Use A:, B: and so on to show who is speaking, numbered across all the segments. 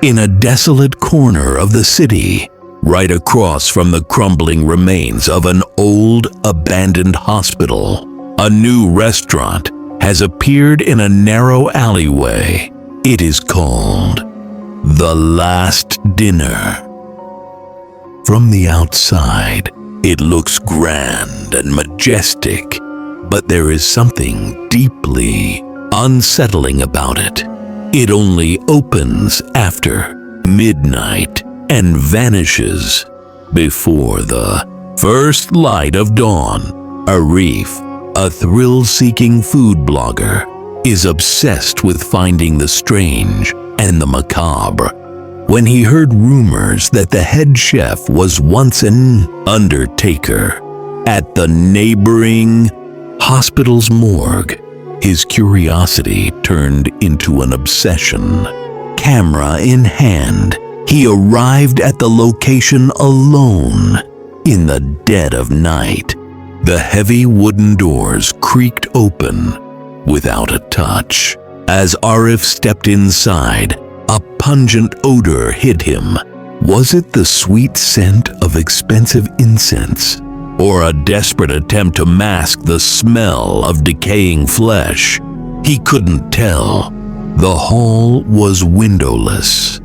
A: in a desolate corner of the city, right across from the crumbling remains of an old, abandoned hospital, a new restaurant has appeared in a narrow alleyway. It is called The Last Dinner. From the outside, it looks grand and majestic, but there is something deeply unsettling about it. It only opens after midnight and vanishes before the first light of dawn. Arif, a thrill-seeking food blogger, is obsessed with finding the strange and the macabre. When he heard rumors that the head chef was once an undertaker at the neighboring hospital's morgue, his curiosity turned into an obsession. Camera in hand, he arrived at the location alone in the dead of night. The heavy wooden doors creaked open without a touch. As Arif stepped inside, a pungent odor hit him. Was it the sweet scent of expensive incense, or a desperate attempt to mask the smell of decaying flesh? He couldn't tell. The hall was windowless,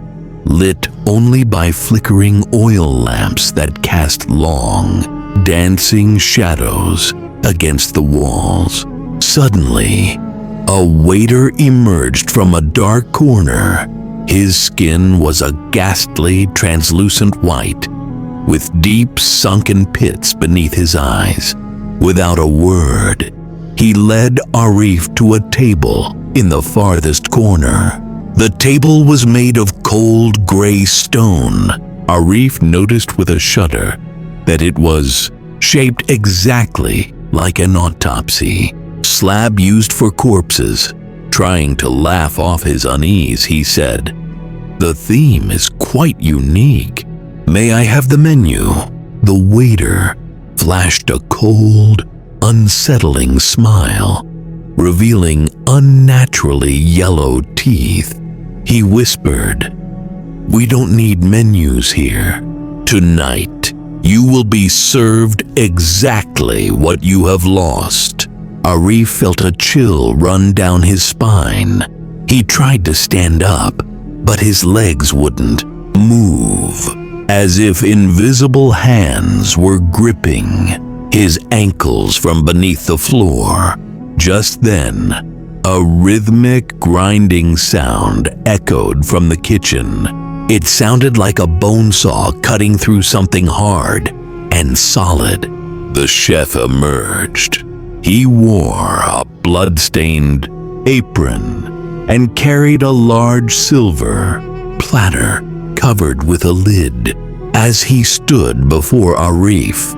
A: lit only by flickering oil lamps that cast long, dancing shadows against the walls. Suddenly, a waiter emerged from a dark corner. His skin was a ghastly, translucent white, with deep, sunken pits beneath his eyes. Without a word, he led Arif to a table in the farthest corner. The table was made of cold gray stone. Arif noticed with a shudder that it was shaped exactly like an autopsy slab used for corpses. Trying to laugh off his unease, he said, "The theme is quite unique. May I have the menu?" The waiter flashed a cold, unsettling smile, revealing unnaturally yellow teeth. He whispered, "We don't need menus here. Tonight, you will be served exactly what you have lost." Arif felt a chill run down his spine. He tried to stand up, but his legs wouldn't move, as if invisible hands were gripping his ankles from beneath the floor. Just then, a rhythmic grinding sound echoed from the kitchen. It sounded like a bone saw cutting through something hard and solid. The chef emerged. He wore a blood-stained apron and carried a large silver platter covered with a lid. As he stood before Arif,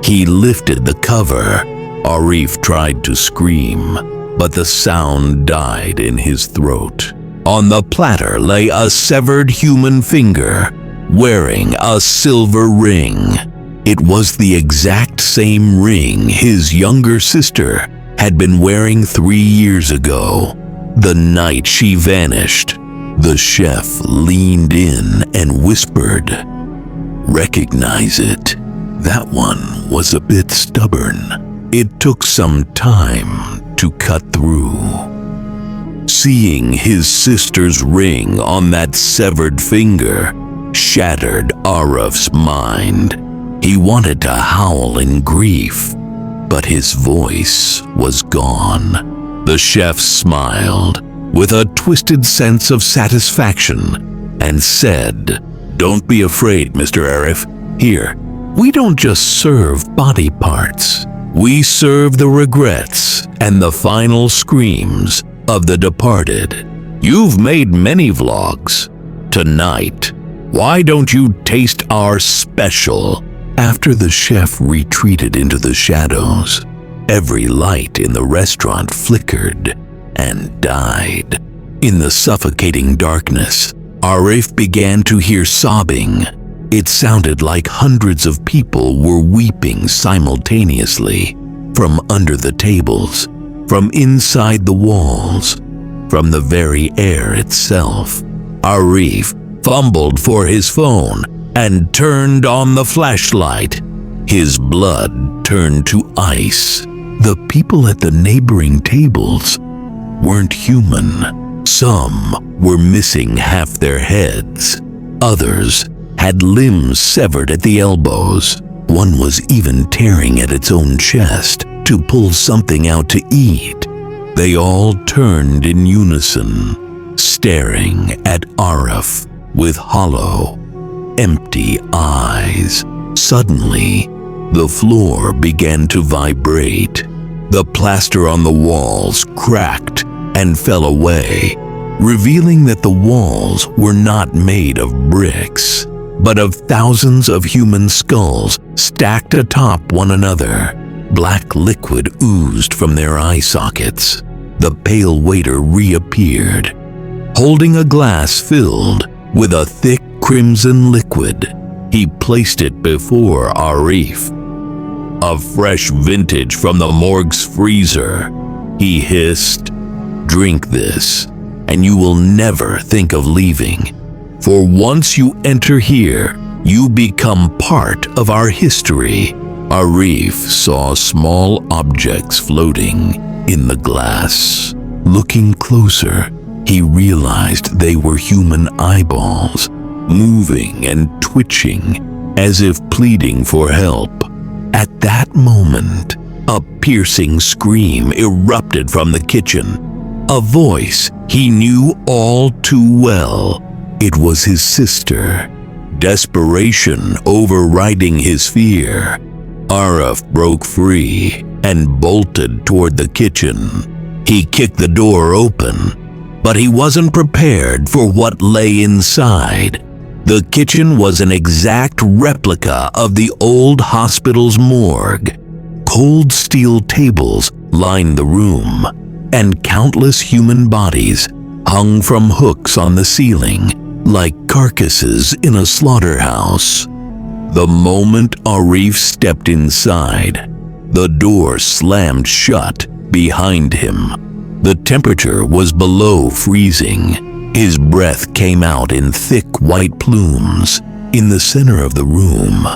A: he lifted the cover. Arif tried to scream, but the sound died in his throat. On the platter lay a severed human finger, wearing a silver ring. It was the exact same ring his younger sister had been wearing 3 years ago, the night she vanished. The chef leaned in and whispered, "Recognize it. That one was a bit stubborn." It took some time to cut through. Seeing his sister's ring on that severed finger shattered Arif's mind. He wanted to howl in grief, but his voice was gone. The chef smiled with a twisted sense of satisfaction and said, "Don't be afraid, Mr. Arif. Here, we don't just serve body parts. We serve the regrets and the final screams of the departed. You've made many vlogs. Tonight, why don't you taste our special?" After the chef retreated into the shadows, every light in the restaurant flickered and died. In the suffocating darkness, Arif began to hear sobbing. It sounded like hundreds of people were weeping simultaneously, from under the tables, from inside the walls, from the very air itself. Arif fumbled for his phone, and turned on the flashlight. His blood turned to ice. The people at the neighboring tables weren't human. Some were missing half their heads. Others had limbs severed at the elbows. One was even tearing at its own chest to pull something out to eat. They all turned in unison, staring at Arif with hollow, empty eyes. Suddenly, the floor began to vibrate. The plaster on the walls cracked and fell away, revealing that the walls were not made of bricks, but of thousands of human skulls stacked atop one another. Black liquid oozed from their eye sockets. The pale waiter reappeared, holding a glass filled with a thick crimson liquid. He placed it before Arif. "A fresh vintage from the Morgue's freezer," he hissed. "Drink this, and you will never think of leaving. For once you enter here, you become part of our history." Arif saw small objects floating in the glass. Looking closer, he realized they were human eyeballs, moving and twitching as if pleading for help. At that moment, a piercing scream erupted from the kitchen. A voice he knew all too well. It was his sister. Desperation overriding his fear, Arif broke free and bolted toward the kitchen. He kicked the door open, but he wasn't prepared for what lay inside. The kitchen was an exact replica of the old hospital's morgue. Cold steel tables lined the room, and countless human bodies hung from hooks on the ceiling like carcasses in a slaughterhouse. The moment Arif stepped inside, the door slammed shut behind him. The temperature was below freezing. His breath came out in thick white plumes. In the center of the room,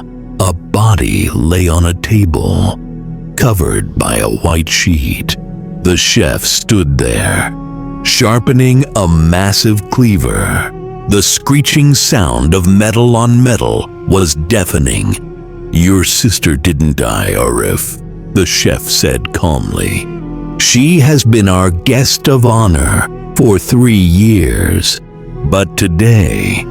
A: a body lay on a table, covered by a white sheet. The chef stood there, sharpening a massive cleaver. The screeching sound of metal on metal was deafening. "Your sister didn't die, Arif," the chef said calmly. "She has been our guest of honor for 3 years. But today,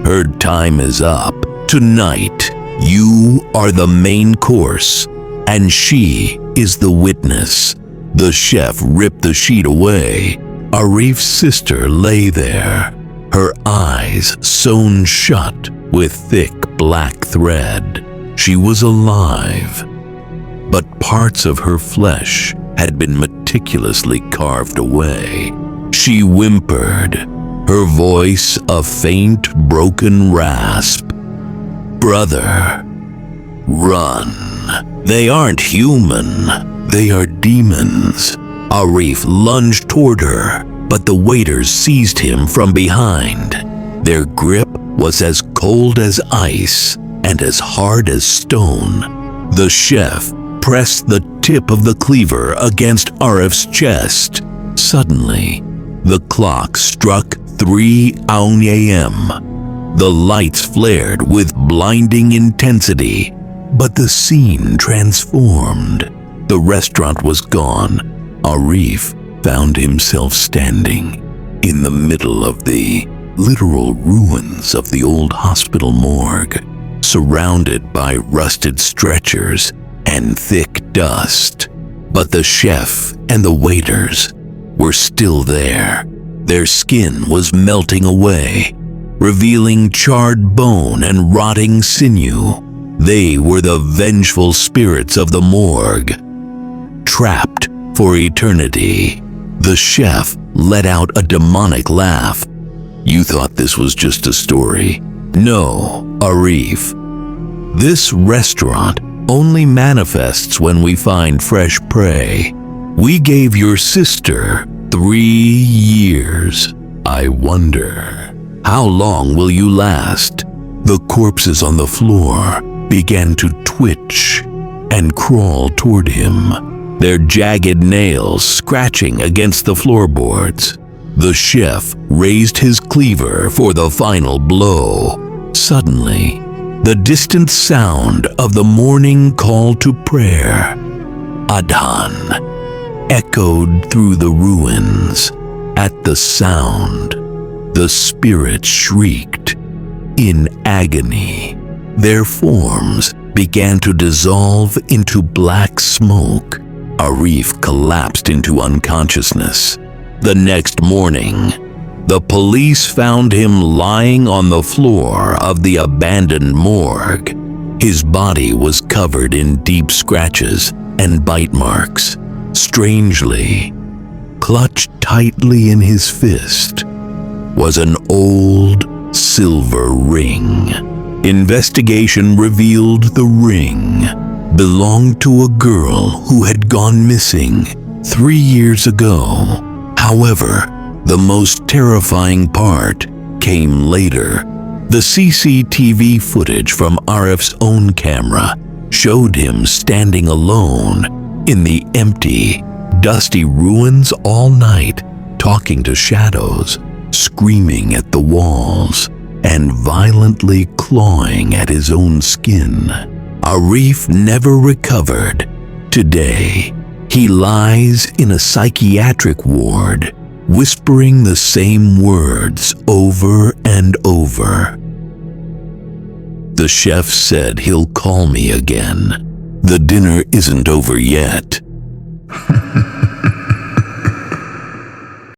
A: her time is up. Tonight, you are the main course, and she is the witness." The chef ripped the sheet away. Arif's sister lay there, her eyes sewn shut with thick black thread. She was alive, but parts of her flesh had been meticulously carved away. She whimpered, her voice a faint, broken rasp. "Brother, run. They aren't human. They are demons." Arif lunged toward her, but the waiters seized him from behind. Their grip was as cold as ice and as hard as stone. The chef pressed the tip of the cleaver against Arif's chest. Suddenly, the clock struck 3 a.m. The lights flared with blinding intensity, but the scene transformed. The restaurant was gone. Arif found himself standing in the middle of the literal ruins of the old hospital morgue, surrounded by rusted stretchers and thick dust. But the chef and the waiters were still there. Their skin was melting away, revealing charred bone and rotting sinew. They were the vengeful spirits of the morgue, trapped for eternity. The chef let out a demonic laugh. "You thought this was just a story? No, Arif. This restaurant only manifests when we find fresh prey. We gave your sister 3 years. I wonder How long will you last? The corpses on the floor began to twitch and crawl toward him, their jagged nails scratching against the floorboards. The chef raised his cleaver for the final blow. Suddenly, the distant sound of the morning call to prayer, Adhan, echoed through the ruins. At the sound, the spirits shrieked in agony. Their forms began to dissolve into black smoke. Arif collapsed into unconsciousness. The next morning, the police found him lying on the floor of the abandoned morgue. His body was covered in deep scratches and bite marks. Strangely, clutched tightly in his fist was an old silver ring. Investigation revealed the ring belonged to a girl who had gone missing 3 years ago. However, the most terrifying part came later. The CCTV footage from Arif's own camera showed him standing alone in the empty, dusty ruins all night, talking to shadows, screaming at the walls, and violently clawing at his own skin. Arif never recovered. Today, he lies in a psychiatric ward, whispering the same words over and over. The chef said he'll call me again. The dinner isn't over yet.